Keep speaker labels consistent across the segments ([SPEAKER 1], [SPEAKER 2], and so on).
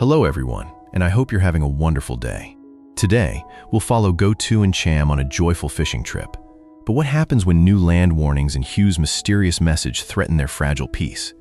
[SPEAKER 1] Hello everyone, and I hope you're having a wonderful day. Today, we'll follow Ngo Tue and Cham on a joyful fishing trip. But what happens when new land warnings and Hugh's mysterious message threaten their fragile peace?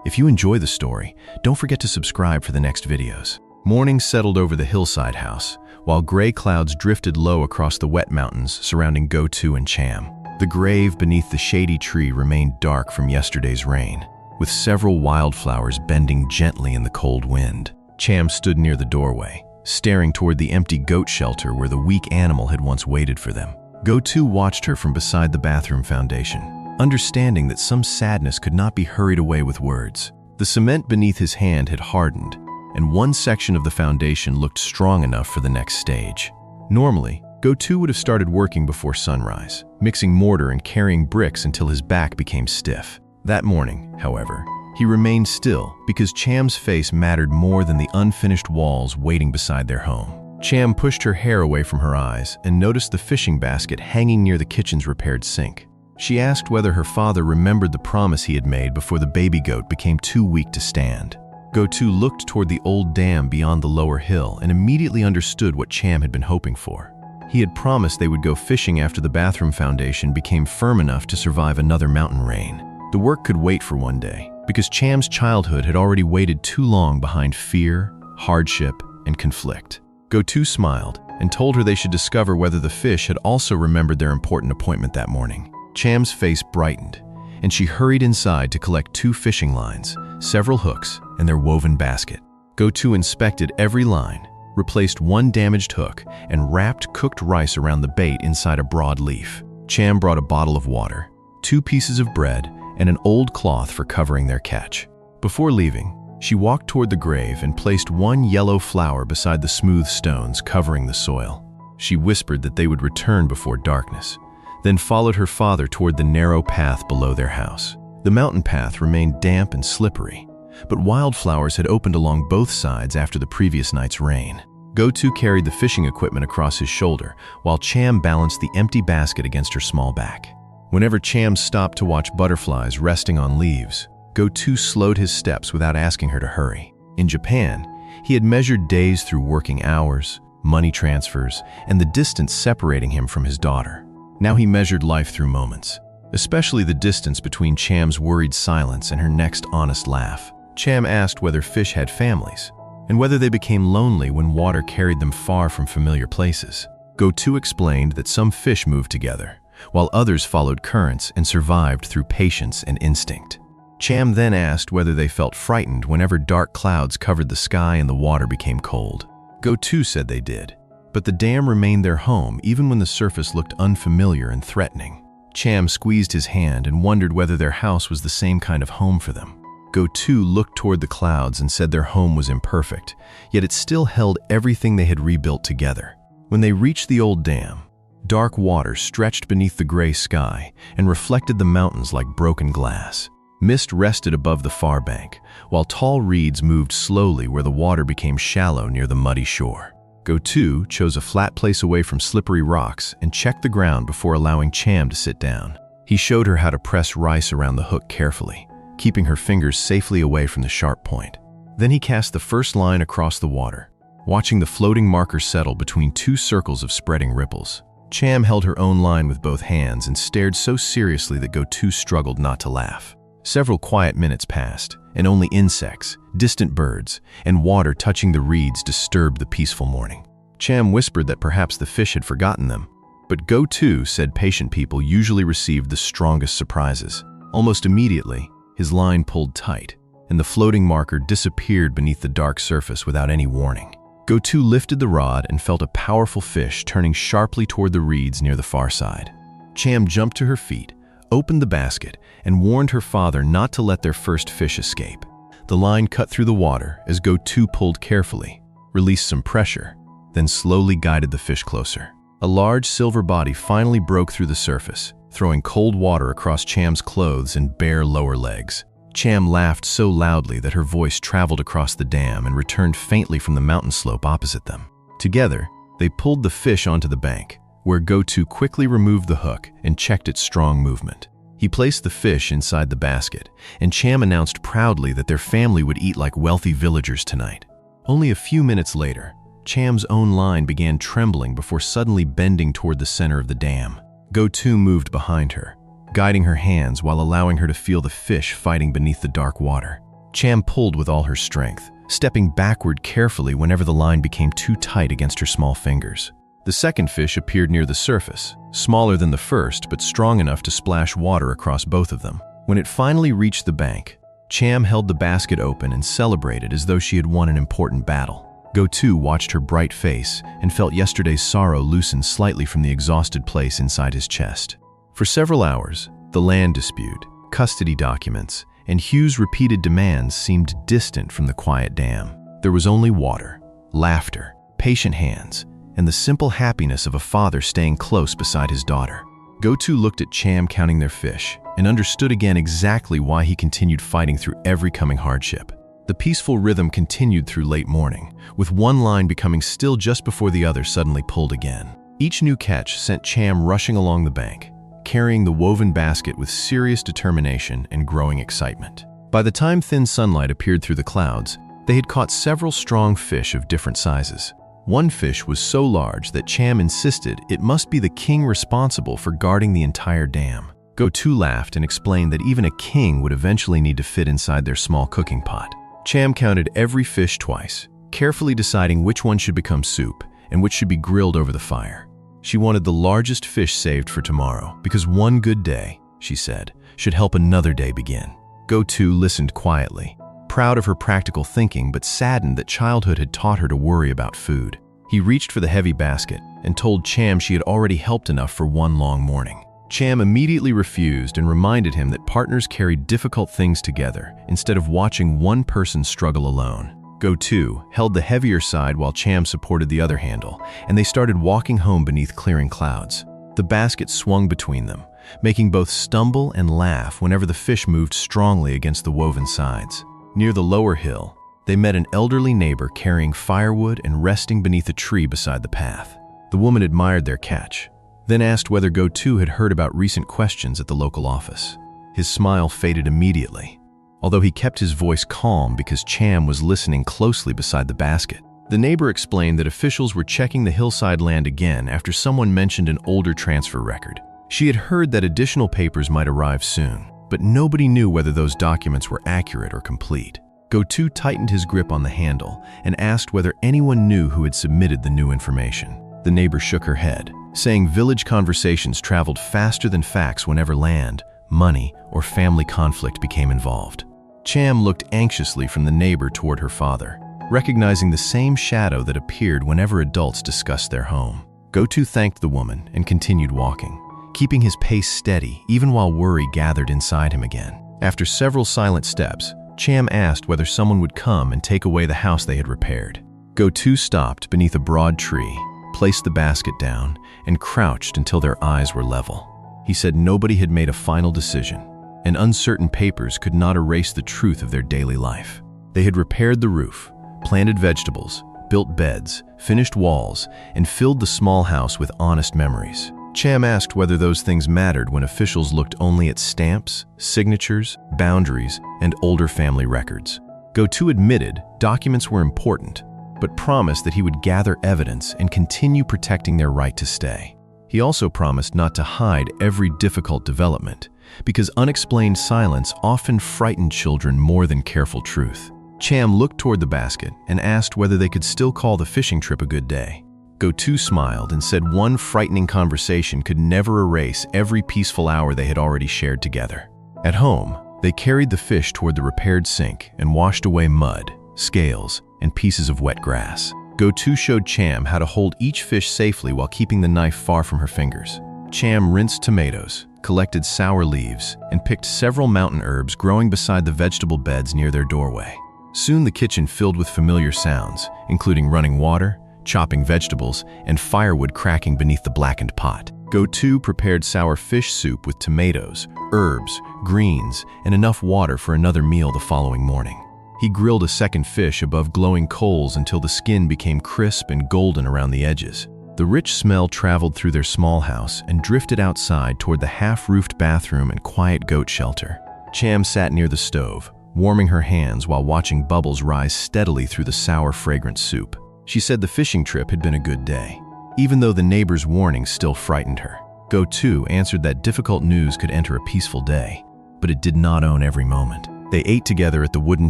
[SPEAKER 1] If you enjoy the story, don't forget to subscribe for the next videos. Morning settled over the hillside house, while gray clouds drifted low across the wet mountains surrounding Ngo Tue and Cham. The grave beneath the shady tree remained dark from yesterday's rain, with several wildflowers bending gently in the cold wind. Cham stood near the doorway, staring toward the empty goat shelter where the weak animal had once waited for them. Ngo Tue watched her from beside the bathroom foundation, understanding that some sadness could not be hurried away with words. The cement beneath his hand had hardened, and one section of the foundation looked strong enough for the next stage. Normally, Ngo Tue would have started working before sunrise, mixing mortar and carrying bricks until his back became stiff. That morning, however, he remained still because Cham's face mattered more than the unfinished walls waiting beside their home. Cham pushed her hair away from her eyes and noticed the fishing basket hanging near the kitchen's repaired sink. She asked whether her father remembered the promise he had made before the baby goat became too weak to stand. Ngo Tue looked toward the old dam beyond the lower hill and immediately understood what Cham had been hoping for. He had promised they would go fishing after the bathroom foundation became firm enough to survive another mountain rain. The work could wait for one day, because Cham's childhood had already waited too long behind fear, hardship, and conflict. Ngo Tue smiled and told her they should discover whether the fish had also remembered their important appointment that morning. Cham's face brightened, and she hurried inside to collect 2 fishing lines, several hooks, and their woven basket. Ngo Tue inspected every line, replaced one damaged hook, and wrapped cooked rice around the bait inside a broad leaf. Cham brought a bottle of water, 2 pieces of bread, and an old cloth for covering their catch. Before leaving, she walked toward the grave and placed one yellow flower beside the smooth stones covering the soil. She whispered that they would return before darkness, then followed her father toward the narrow path below their house. The mountain path remained damp and slippery, but wildflowers had opened along both sides after the previous night's rain. Ngo Tue carried the fishing equipment across his shoulder, while Cham balanced the empty basket against her small back. Whenever Cham stopped to watch butterflies resting on leaves, Ngo Tue slowed his steps without asking her to hurry. In Japan, he had measured days through working hours, money transfers, and the distance separating him from his daughter. Now he measured life through moments, especially the distance between Cham's worried silence and her next honest laugh. Cham asked whether fish had families, and whether they became lonely when water carried them far from familiar places. Ngo Tue explained that some fish moved together, while others followed currents and survived through patience and instinct. Cham then asked whether they felt frightened whenever dark clouds covered the sky and the water became cold. Ngo Tue said they did, but the dam remained their home even when the surface looked unfamiliar and threatening. Cham squeezed his hand and wondered whether their house was the same kind of home for them. Ngo Tue looked toward the clouds and said their home was imperfect, yet it still held everything they had rebuilt together. When they reached the old dam, dark water stretched beneath the gray sky and reflected the mountains like broken glass. Mist rested above the far bank, while tall reeds moved slowly where the water became shallow near the muddy shore. Ngo Tue chose a flat place away from slippery rocks and checked the ground before allowing Cham to sit down. He showed her how to press rice around the hook carefully, keeping her fingers safely away from the sharp point. Then he cast the first line across the water, watching the floating marker settle between 2 circles of spreading ripples. Cham held her own line with both hands and stared so seriously that Ngo Tue struggled not to laugh. Several quiet minutes passed, and only insects, distant birds, and water touching the reeds disturbed the peaceful morning. Cham whispered that perhaps the fish had forgotten them, but Ngo Tue said patient people usually received the strongest surprises. Almost immediately, his line pulled tight, and the floating marker disappeared beneath the dark surface without any warning. Ngo Tue lifted the rod and felt a powerful fish turning sharply toward the reeds near the far side. Cham jumped to her feet, opened the basket, and warned her father not to let their first fish escape. The line cut through the water as Ngo Tue pulled carefully, released some pressure, then slowly guided the fish closer. A large silver body finally broke through the surface, throwing cold water across Cham's clothes and bare lower legs. Cham laughed so loudly that her voice traveled across the dam and returned faintly from the mountain slope opposite them. Together, they pulled the fish onto the bank, where Ngo Tue quickly removed the hook and checked its strong movement. He placed the fish inside the basket, and Cham announced proudly that their family would eat like wealthy villagers tonight. Only a few minutes later, Cham's own line began trembling before suddenly bending toward the center of the dam. Ngo Tue moved behind her, guiding her hands while allowing her to feel the fish fighting beneath the dark water. Cham pulled with all her strength, stepping backward carefully whenever the line became too tight against her small fingers. The second fish appeared near the surface, smaller than the first but strong enough to splash water across both of them. When it finally reached the bank, Cham held the basket open and celebrated as though she had won an important battle. Ngo Tue watched her bright face and felt yesterday's sorrow loosen slightly from the exhausted place inside his chest. For several hours, the land dispute, custody documents, and Hugh's repeated demands seemed distant from the quiet dam. There was only water, laughter, patient hands, and the simple happiness of a father staying close beside his daughter. Ngo Tue looked at Cham counting their fish and understood again exactly why he continued fighting through every coming hardship. The peaceful rhythm continued through late morning, with one line becoming still just before the other suddenly pulled again. Each new catch sent Cham rushing along the bank, carrying the woven basket with serious determination and growing excitement. By the time thin sunlight appeared through the clouds, they had caught several strong fish of different sizes. One fish was so large that Cham insisted it must be the king responsible for guarding the entire dam. Ngo Tue laughed and explained that even a king would eventually need to fit inside their small cooking pot. Cham counted every fish twice, carefully deciding which one should become soup and which should be grilled over the fire. She wanted the largest fish saved for tomorrow because one good day, she said, should help another day begin. Ngo Tue listened quietly, proud of her practical thinking but saddened that childhood had taught her to worry about food. He reached for the heavy basket and told Cham she had already helped enough for one long morning. Cham immediately refused and reminded him that partners carried difficult things together instead of watching one person struggle alone. Ngo Tue held the heavier side while Cham supported the other handle, and they started walking home beneath clearing clouds. The basket swung between them, making both stumble and laugh whenever the fish moved strongly against the woven sides. Near the lower hill, they met an elderly neighbor carrying firewood and resting beneath a tree beside the path. The woman admired their catch, then asked whether Ngo Tue had heard about recent questions at the local office. His smile faded immediately, although he kept his voice calm because Cham was listening closely beside the basket. The neighbor explained that officials were checking the hillside land again after someone mentioned an older transfer record. She had heard that additional papers might arrive soon, but nobody knew whether those documents were accurate or complete. Ngo Tue tightened his grip on the handle and asked whether anyone knew who had submitted the new information. The neighbor shook her head, saying village conversations traveled faster than facts whenever land, money, or family conflict became involved. Cham looked anxiously from the neighbor toward her father, recognizing the same shadow that appeared whenever adults discussed their home. Ngo Tue thanked the woman and continued walking, keeping his pace steady even while worry gathered inside him again. After several silent steps, Cham asked whether someone would come and take away the house they had repaired. Ngo Tue stopped beneath a broad tree, placed the basket down, and crouched until their eyes were level. He said nobody had made a final decision, and uncertain papers could not erase the truth of their daily life. They had repaired the roof, planted vegetables, built beds, finished walls, and filled the small house with honest memories. Cham asked whether those things mattered when officials looked only at stamps, signatures, boundaries, and older family records. Ngo Tue admitted documents were important, but promised that he would gather evidence and continue protecting their right to stay. He also promised not to hide every difficult development, because unexplained silence often frightened children more than careful truth. Cham looked toward the basket and asked whether they could still call the fishing trip a good day. Ngo Tue smiled and said one frightening conversation could never erase every peaceful hour they had already shared together. At home, they carried the fish toward the repaired sink and washed away mud, scales, and pieces of wet grass. Ngo Tue showed Cham how to hold each fish safely while keeping the knife far from her fingers. Cham rinsed tomatoes, collected sour leaves, and picked several mountain herbs growing beside the vegetable beds near their doorway. Soon the kitchen filled with familiar sounds, including running water, chopping vegetables, and firewood cracking beneath the blackened pot. Ngo Tue prepared sour fish soup with tomatoes, herbs, greens, and enough water for another meal the following morning. He grilled a second fish above glowing coals until the skin became crisp and golden around the edges. The rich smell traveled through their small house and drifted outside toward the half-roofed bathroom and quiet goat shelter. Cham sat near the stove, warming her hands while watching bubbles rise steadily through the sour, fragrant soup. She said the fishing trip had been a good day, even though the neighbor's warnings still frightened her. Ngo Tue answered that difficult news could enter a peaceful day, but it did not own every moment. They ate together at the wooden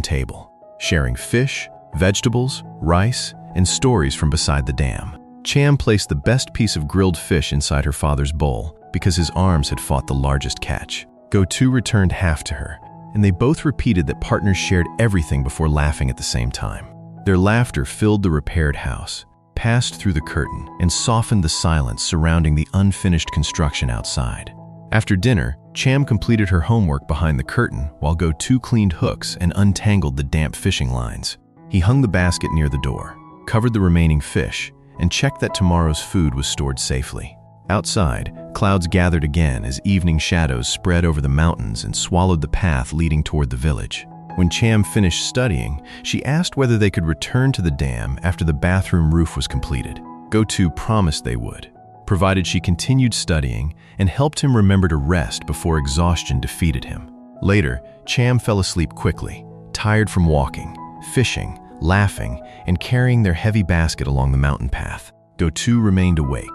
[SPEAKER 1] table, sharing fish, vegetables, rice, and stories from beside the dam. Cham placed the best piece of grilled fish inside her father's bowl because his arms had fought the largest catch. Ngo Tue returned half to her, and they both repeated that partners shared everything before laughing at the same time. Their laughter filled the repaired house, passed through the curtain, and softened the silence surrounding the unfinished construction outside. After dinner, Cham completed her homework behind the curtain while Ngo Tue cleaned hooks and untangled the damp fishing lines. He hung the basket near the door, covered the remaining fish, and checked that tomorrow's food was stored safely. Outside, clouds gathered again as evening shadows spread over the mountains and swallowed the path leading toward the village. When Cham finished studying, she asked whether they could return to the dam after the bathroom roof was completed. Ngo Tue promised they would, provided she continued studying and helped him remember to rest before exhaustion defeated him. Later, Cham fell asleep quickly, tired from walking, fishing, laughing, and carrying their heavy basket along the mountain path. Ngo Tue remained awake,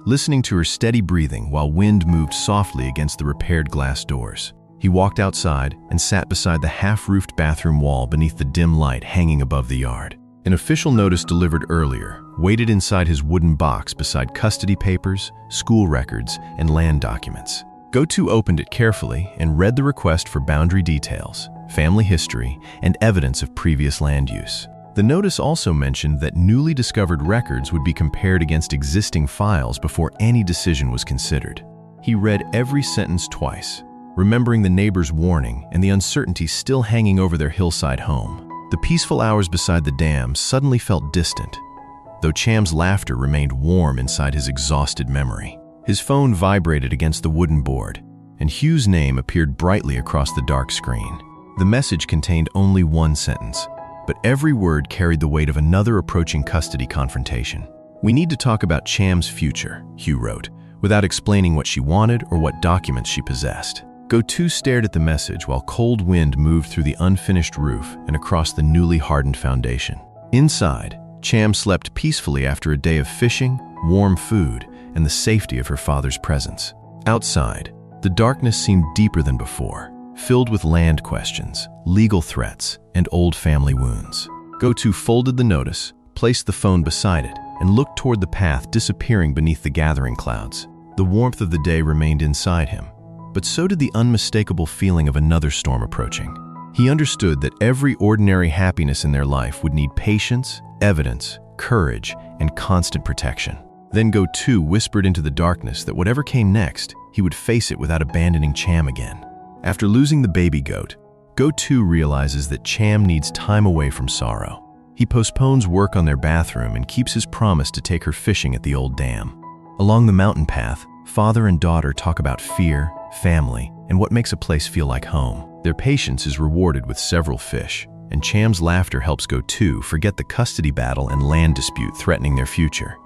[SPEAKER 1] listening to her steady breathing while wind moved softly against the repaired glass doors. He walked outside and sat beside the half-roofed bathroom wall beneath the dim light hanging above the yard. An official notice delivered earlier waited inside his wooden box beside custody papers, school records, and land documents. Ngo Tue opened it carefully and read the request for boundary details, family history, and evidence of previous land use. The notice also mentioned that newly discovered records would be compared against existing files before any decision was considered. He read every sentence twice, remembering the neighbor's warning and the uncertainty still hanging over their hillside home. The peaceful hours beside the dam suddenly felt distant, though Cham's laughter remained warm inside his exhausted memory. His phone vibrated against the wooden board, and Hugh's name appeared brightly across the dark screen. The message contained only one sentence, but every word carried the weight of another approaching custody confrontation. "We need to talk about Cham's future," Hugh wrote, without explaining what she wanted or what documents she possessed. Ngo Tue stared at the message while cold wind moved through the unfinished roof and across the newly hardened foundation. Inside, Cham slept peacefully after a day of fishing, warm food, and the safety of her father's presence. Outside, the darkness seemed deeper than before, filled with land questions, legal threats, and old family wounds. Ngo Tue folded the notice, placed the phone beside it, and looked toward the path disappearing beneath the gathering clouds. The warmth of the day remained inside him, but so did the unmistakable feeling of another storm approaching. He understood that every ordinary happiness in their life would need patience, evidence, courage, and constant protection. Then Ngo Tue whispered into the darkness that whatever came next, he would face it without abandoning Cham again. After losing the baby goat, Ngo Tue realizes that Cham needs time away from sorrow. He postpones work on their bathroom and keeps his promise to take her fishing at the old dam. Along the mountain path, father and daughter talk about fear, family, and what makes a place feel like home. Their patience is rewarded with several fish, and Cham's laughter helps Ngo Tue forget the custody battle and land dispute threatening their future.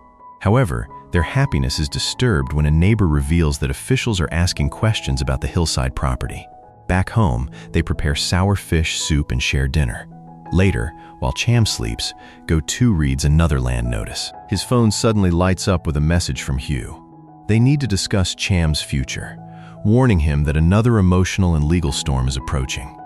[SPEAKER 1] However, their happiness is disturbed when a neighbor reveals that officials are asking questions about the hillside property. Back home, they prepare sour fish soup and share dinner. Later, while Cham sleeps, Ngo Tue reads another land notice. His phone suddenly lights up with a message from Hugh. They need to discuss Cham's future, warning him that another emotional and legal storm is approaching.